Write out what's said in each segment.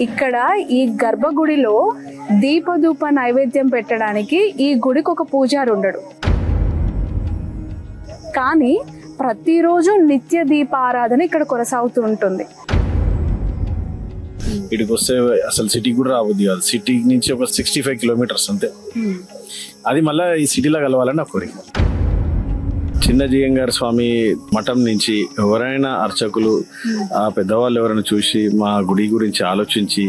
ఇక్కడ ఈ గర్భగుడిలో దీపధూప నైవేద్యం పెట్టడానికి ఈ గుడికి ఒక పూజారి ఉండడు, కానీ ప్రతిరోజు నిత్య దీపారాధన ఇక్కడ కొనసాగుతూ ఉంటుంది. ఇక్కడికి వస్తే అసలు సిటీకి కూడా రావద్దు కాదు, సిటీ నుంచి ఒక 65 కిలోమీటర్స్ అంతే. అది మళ్ళీ ఈ సిటీలో కలవాలని నా కోరిక. చిన్న జియంగార్ స్వామి మఠం నుంచి ఎవరైనా అర్చకులు ఆ పెద్దవాళ్ళు ఎవరైనా చూసి మా గుడి గురించి ఆలోచించి,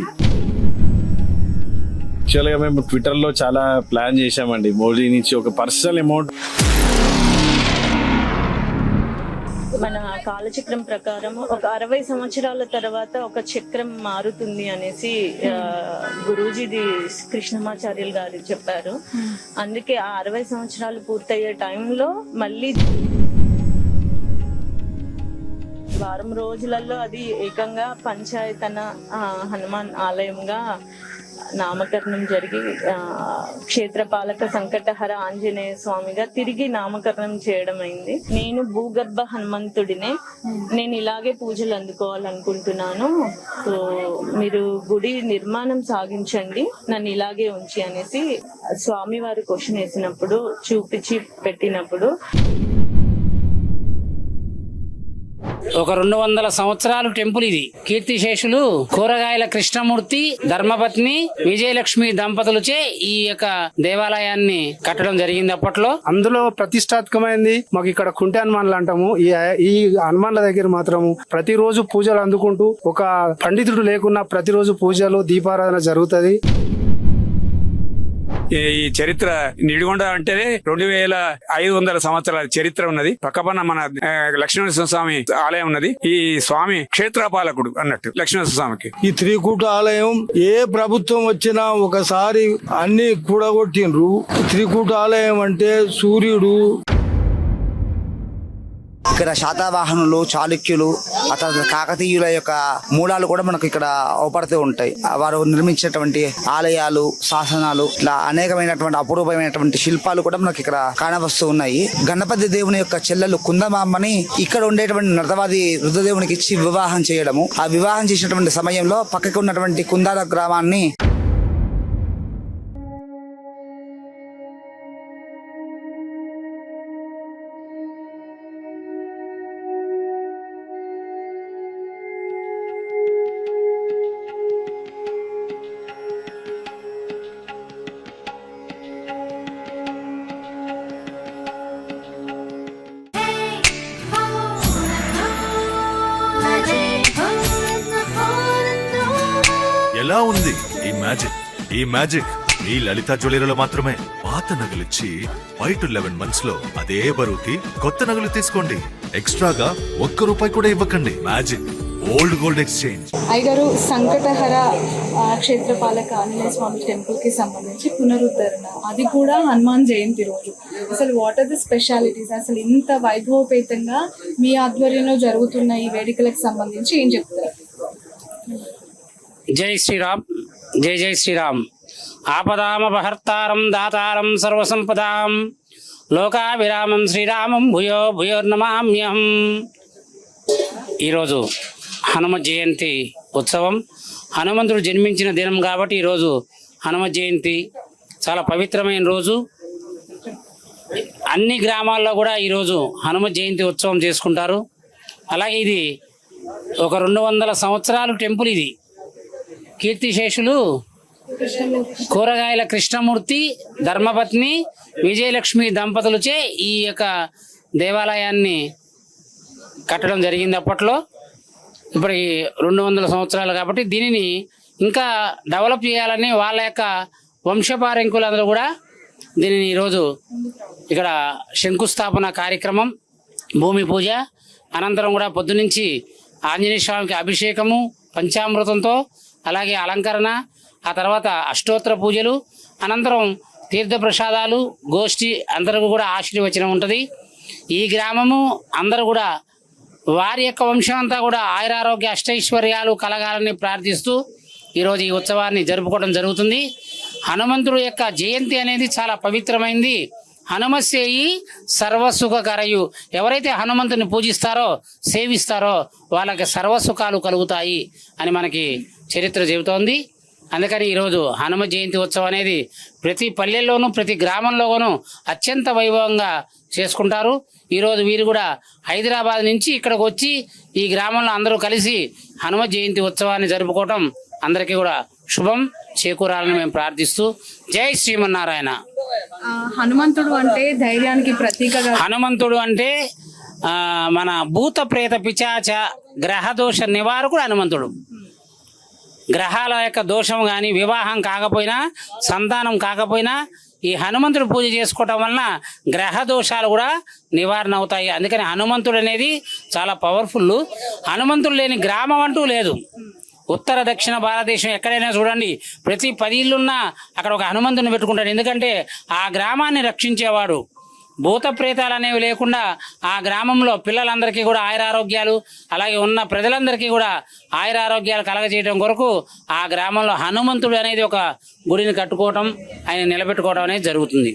యాక్చువల్గా మేము ట్విట్టర్లో చాలా ప్లాన్ చేశామండి. మోడీ నుంచి ఒక పర్సనల్ అమౌంట్. మన కాలచక్రం ప్రకారం ఒక 60 సంవత్సరాల తర్వాత ఒక చక్రం మారుతుంది అనేసి గురూజీది కృష్ణమాచార్యులు గారు చెప్పారు. అందుకే ఆ 60 సంవత్సరాలు పూర్తయ్యే టైంలో మళ్ళీ వారం రోజులలో అది ఏకంగా పంచాయతన హనుమాన్ ఆలయంగా నామకరణం జరిగి క్షేత్రపాలక సంకటహర ఆంజనేయ స్వామిగా తిరిగి నామకరణం చేయడం అయింది. నేను భూగర్భ హనుమంతుడినే, నేను ఇలాగే పూజలు అందుకోవాలనుకుంటున్నాను, సో మీరు గుడి నిర్మాణం సాగించండి, నన్ను ఇలాగే ఉంచి అనేసి స్వామివారు క్వశ్చన్ వేసినప్పుడు చూపించి పెట్టినప్పుడు ఒక 200 సంవత్సరాలు టెంపుల్ ఇది. కీర్తిశేషులు కూరగాయల కృష్ణమూర్తి ధర్మపత్ని విజయలక్ష్మి దంపతులచే ఈ యొక్క దేవాలయాన్ని కట్టడం జరిగింది అప్పట్లో. అందులో ప్రతిష్టాత్మకమైంది మాకు ఇక్కడ కుంటి హనుమాన్లు అంటాము. ఈ హనుమాన్ల దగ్గర మాత్రము ప్రతిరోజు పూజలు అందుకుంటూ ఒక పండితుడు లేకున్నా ప్రతిరోజు పూజలు దీపారాధన జరుగుతుంది. ఈ చరిత్ర నిడిగొండ అంటేనే 2500 సంవత్సరాల చరిత్ర ఉన్నది. పక్కపన్న మన లక్ష్మీనరసింహ స్వామి ఆలయం ఉన్నది. ఈ స్వామి క్షేత్రపాలకుడు అన్నట్టు లక్ష్మీనరసింహ స్వామికి. ఈ త్రికూట ఆలయం ఏ ప్రభుత్వం వచ్చినా ఒకసారి అన్ని కూడగొట్టిండ్రు. త్రికూట ఆలయం అంటే సూర్యుడు. ఇక్కడ శాతవాహనులు, చాళుక్యులు, అతని కాకతీయుల యొక్క మూలాలు కూడా మనకు ఇక్కడ అవపడుతూ ఉంటాయి. వారు నిర్మించినటువంటి ఆలయాలు, శాసనాలు, ఇట్లా అనేకమైనటువంటి అపూర్వమైనటువంటి శిల్పాలు కూడా మనకి ఇక్కడ కానవస్తూ ఉన్నాయి. గణపతి దేవుని యొక్క చెల్లెలు కుందమామ్మని ఇక్కడ ఉండేటువంటి నర్తవాది రుద్రదేవునికి ఇచ్చి వివాహం చేయడము. ఆ వివాహం చేసినటువంటి సమయంలో పక్కకి ఉన్నటువంటి కుందాల గ్రామాన్ని ఎలా ఉంది ఈ మ్యాజిక్ ఈ లలిత జ్యువెలరీలో మాత్రమే. పాత నగలిచ్చి 5 to 11 months లో అదే బరువుకి కొత్త నగలు తీసుకోండి. ఎక్స్ట్రాగా ₹1 కూడా ఇవ్వకండి. Magic old gold exchange. అయ్యగారు, సంకటహర క్షేత్రపాలక ఆంజనేయ స్వామి టెంపుల్ కి సంబంధించి పునరుద్ధరణ, అది కూడా హనుమాన్ జయంతి రోజు. అసలు వాట్ ఆర్ ది స్పెషాలిటీస్? అసలు ఇంత వైభవపేతంగా మీ ఆధ్వర్యంలో జరుగుతున్న ఈ వేడుకలకు సంబంధించి ఏం చెప్తారు? జై శ్రీరామ్, జై జై శ్రీరామ్. ఆపదామపహర్తారం దాతారం సర్వసంపదాం లోకాభిరామం శ్రీరామం భూయో భూయోర్నమామ్యహం. ఈరోజు హనుమ జయంతి ఉత్సవం. హనుమంతుడు జన్మించిన దినం కాబట్టి ఈరోజు హనుమ జయంతి చాలా పవిత్రమైన రోజు. అన్ని గ్రామాల్లో కూడా ఈరోజు హనుమ జయంతి ఉత్సవం చేసుకుంటారు. అలాగే ఇది ఒక 200 సంవత్సరాలు టెంపుల్ ఇది. కీర్తిశేషులు కూరగాయల కృష్ణమూర్తి ధర్మపత్ని విజయలక్ష్మి దంపతులచే ఈ యొక్క దేవాలయాన్ని కట్టడం జరిగింది అప్పట్లో. ఇప్పుడు 200 సంవత్సరాలు కాబట్టి దీనిని ఇంకా డెవలప్ చేయాలని వాళ్ళ యొక్క వంశపారంకులందరూ కూడా దీనిని ఈరోజు ఇక్కడ శంకుస్థాపన కార్యక్రమం, భూమి పూజ అనంతరం కూడా పొద్దునుంచి ఆంజనేయ స్వామికి అభిషేకము పంచామృతంతో, అలాగే అలంకరణ, ఆ తర్వాత అష్టోత్తర పూజలు, అనంతరం తీర్థప్రసాదాలు, గోష్ఠి అందరూ కూడా ఆశీర్వచనం ఉంటుంది. ఈ గ్రామము అందరూ కూడా వారి యొక్క వంశం అంతా కూడా ఆయురారోగ్య అష్టైశ్వర్యాలు కలగాలని ప్రార్థిస్తూ ఈరోజు ఈ ఉత్సవాన్ని జరుపుకోవడం జరుగుతుంది. హనుమంతుడు యొక్క జయంతి అనేది చాలా పవిత్రమైంది. హనుమస్సేయి సర్వసుఖకరయు. ఎవరైతే హనుమంతుని పూజిస్తారో సేవిస్తారో వాళ్ళకి సర్వసుఖాలు కలుగుతాయి అని మనకి చరిత్ర చెబుతోంది. అందుకని ఈరోజు హనుమ జయంతి ఉత్సవం అనేది ప్రతి పల్లెల్లోనూ ప్రతి గ్రామంలోనూ అత్యంత వైభవంగా చేసుకుంటారు. ఈరోజు వీరు కూడా హైదరాబాద్ నుంచి ఇక్కడికి వచ్చి ఈ గ్రామంలో అందరూ కలిసి హనుమ జయంతి ఉత్సవాన్ని జరుపుకోవటం అందరికీ కూడా శుభం చేకూరాలని మేము ప్రార్థిస్తూ జై శ్రీమన్నారాయణ. హనుమంతుడు అంటే ధైర్యానికి ప్రతీకగా, హనుమంతుడు అంటే మన భూత ప్రేత పిచాచ గ్రహదోష నివారకుడు హనుమంతుడు. గ్రహాల యొక్క దోషం కానీ వివాహం కాకపోయినా సంతానం కాకపోయినా ఈ హనుమంతుడు పూజ చేసుకోవటం వలన గ్రహ దోషాలు కూడా నివారణ అవుతాయి. అందుకని హనుమంతుడు అనేది చాలా పవర్ఫుల్. హనుమంతుడు లేని గ్రామం అంటూ లేదు. ఉత్తర దక్షిణ భారతదేశం ఎక్కడైనా చూడండి, ప్రతి 10 ఇళ్ళున్నా అక్కడ ఒక హనుమంతుని పెట్టుకుంటాడు. ఎందుకంటే ఆ గ్రామాన్ని రక్షించేవాడు. భూత ప్రేతాలు అనేవి లేకుండా ఆ గ్రామంలో పిల్లలందరికీ కూడా ఆయురారోగ్యాలు, అలాగే ఉన్న ప్రజలందరికీ కూడా ఆయురారోగ్యాలు కలగజేయడం కొరకు ఆ గ్రామంలో హనుమంతుడు అనేది ఒక గుడిని కట్టుకోవటం, ఆయన నిలబెట్టుకోవడం అనేది జరుగుతుంది.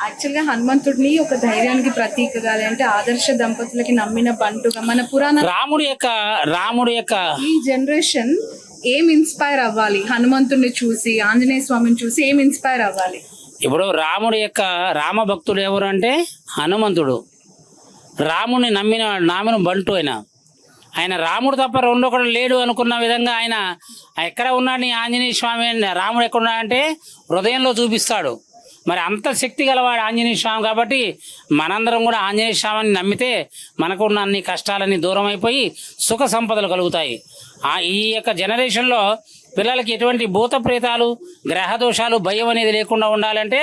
యాక్చువల్గా హనుమంతుడిని ఒక ధైర్యానికి ప్రతీకగా, అంటే ఆదర్శ దంపతులకి నమ్మిన బంటుగా మన పురాణ రాముడి యొక్క ఈ జనరేషన్ ఏం ఇన్స్పైర్ అవ్వాలి? హనుమంతుడిని చూసి, ఆంజనేయ స్వామిని చూసి ఏం ఇన్స్పైర్ అవ్వాలి? ఇప్పుడు రాముడి యొక్క రామభక్తుడు ఎవరు అంటే హనుమంతుడు. రాముడిని నామిన బంటు ఆయన రాముడు తప్ప రెండొకడు లేడు అనుకున్న విధంగా ఆయన ఎక్కడ ఉన్నాడు ఆంజనేయ స్వామి, రాముడు ఎక్కడ ఉన్నాడంటే హృదయంలో చూపిస్తాడు. మరి అంత శక్తి గలవాడు ఆంజనేయ స్వామి. కాబట్టి మనందరం కూడా ఆంజనేయ స్వామిని నమ్మితే మనకున్న అన్ని కష్టాలన్నీ దూరం అయిపోయి సుఖ సంపదలు కలుగుతాయి. ఈ యొక్క జనరేషన్లో పిల్లలకి ఎటువంటి భూత ప్రేతాలు గ్రహ దోషాలు భయం అనేది లేకుండా ఉండాలంటే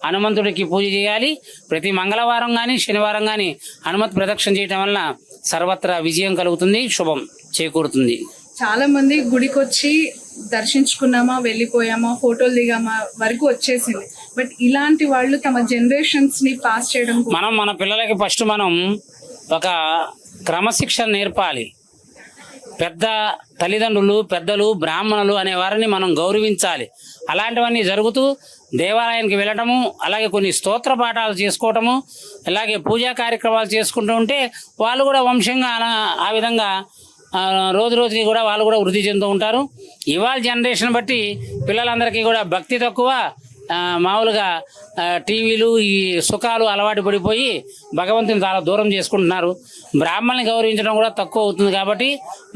హనుమంతుడికి పూజ చేయాలి. ప్రతి మంగళవారం కానీ శనివారం కానీ హనుమత్ ప్రదక్షిణ చేయటం వలన సర్వత్రా విజయం కలుగుతుంది, శుభం చేకూరుతుంది. చాలా మంది గుడికి వచ్చి దర్శించుకున్నామా, వెళ్ళిపోయామా, ఫోటోలు దిగామా వరకు వచ్చేసింది. బట్ ఇలాంటి వాళ్ళు తమ జనరేషన్స్ ని పాస్ చేయడం, మన పిల్లలకి ఫస్ట్ మనం ఒక క్రమశిక్షణ నేర్పాలి. పెద్ద తల్లిదండ్రులు, పెద్దలు, బ్రాహ్మణులు అనే వారిని మనం గౌరవించాలి. అలాంటివన్నీ జరుగుతూ దేవాలయానికి వెళ్ళటము, అలాగే కొన్ని స్తోత్ర పాఠాలు చేసుకోవటము, అలాగే పూజా కార్యక్రమాలు చేసుకుంటూ ఉంటే వాళ్ళు కూడా వంశంగా ఆ విధంగా రోజు రోజుకి కూడా వాళ్ళు కూడా వృద్ధి చెందుతూ ఉంటారు. ఇవాళ జనరేషన్ బట్టి పిల్లలందరికీ కూడా భక్తి తక్కువ, మామూలుగా టీవీలు ఈ సుఖాలు అలవాటు పడిపోయి భగవంతుని చాలా దూరం చేసుకుంటున్నారు. బ్రాహ్మణ్ని గౌరవించడం కూడా తక్కువ అవుతుంది. కాబట్టి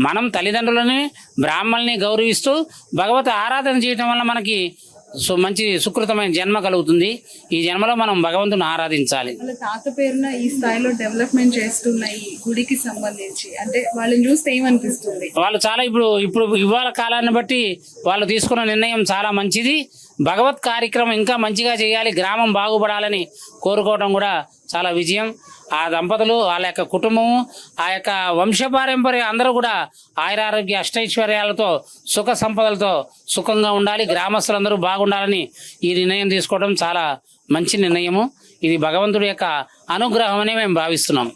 మనం తల్లిదండ్రులని బ్రాహ్మణ్ని గౌరవిస్తూ భగవత్ ఆరాధన చేయటం వల్ల మనకి మంచి సుకృతమైన జన్మ కలుగుతుంది. ఈ జన్మలో మనం భగవంతుని ఆరాధించాలి. వాళ్ళ తాత పేరున ఈ స్థాయిలో డెవలప్మెంట్ చేస్తున్న ఈ గుడికి సంబంధించి అంటే వాళ్ళని చూస్తే ఏమనిపిస్తుంది? వాళ్ళు చాలా ఇప్పుడు ఇవాళ కాలాన్ని బట్టి వాళ్ళు తీసుకున్న నిర్ణయం చాలా మంచిది. భగవత్ కార్యక్రమం ఇంకా మంచిగా చేయాలి, గ్రామం బాగుపడాలని కోరుకోవడం కూడా చాలా విజయం. ఆ దంపతులు, వాళ్ళ యొక్క కుటుంబము, ఆ యొక్క వంశపారంపర్యం అందరూ కూడా ఆయురారోగ్య అష్టైశ్వర్యాలతో సుఖ సంపదలతో సుఖంగా ఉండాలి, గ్రామస్తులందరూ బాగుండాలని ఈ నిర్ణయం తీసుకోవడం చాలా మంచి నిర్ణయము. ఇది భగవంతుడి యొక్క అనుగ్రహం అని మేము భావిస్తున్నాం.